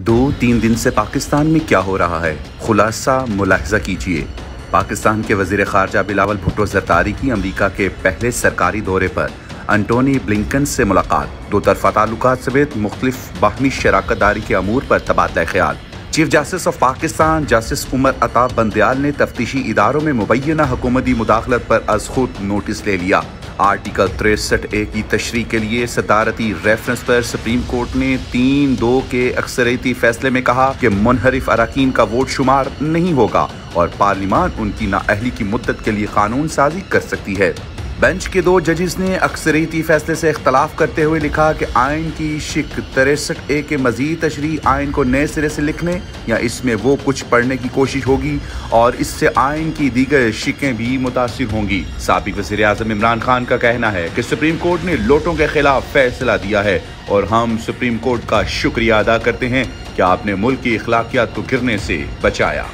2-3 दिन से पाकिस्तान में क्या हो रहा है, खुलासा मुलाहजा कीजिए। पाकिस्तान के वज़ीर ख़ारजा बिलावल भुट्टो ज़रदारी की अमरीका के पहले सरकारी दौरे पर एंटोनी ब्लिंकन से मुलाकात, दो तरफ़ा ताल्लुकात समेत मुख्तलिफ बाहमी शराकत दारी के अमूर पर तबादला ख्याल। Chief justice of Pakistan justice Umar Ata Bandial ने तफ्तीशी इदारों में मुबैना हुकूमती मुदाखलत पर अज खुद नोटिस ले लिया। आर्टिकल 63A की तशरीह के लिए सदारती रेफरेंस पर सुप्रीम कोर्ट ने 3-2 के अक्सरियती फैसले में कहा कि मुनहरिफ अरकान का वोट शुमार नहीं होगा और पार्लियामान उनकी नाअहली की मुद्दत के लिए कानून साजी कर सकती है। बेंच के 2 जजेस ने अक्सरियती फैसले से इख्तलाफ करते हुए लिखा कि आइन की शिक 63A के मजीद तशरीह आइन को नए सिरे से लिखने या इसमें वो कुछ पढ़ने की कोशिश होगी और इससे आइन की दीगर शिकें भी मुतासिर होंगी। साबिक वज़ीर आज़म इमरान खान का कहना है कि सुप्रीम कोर्ट ने लोटों के खिलाफ फैसला दिया है और हम सुप्रीम कोर्ट का शुक्रिया अदा करते हैं कि आपने मुल्क की अखलाकियात को गिरने से बचाया।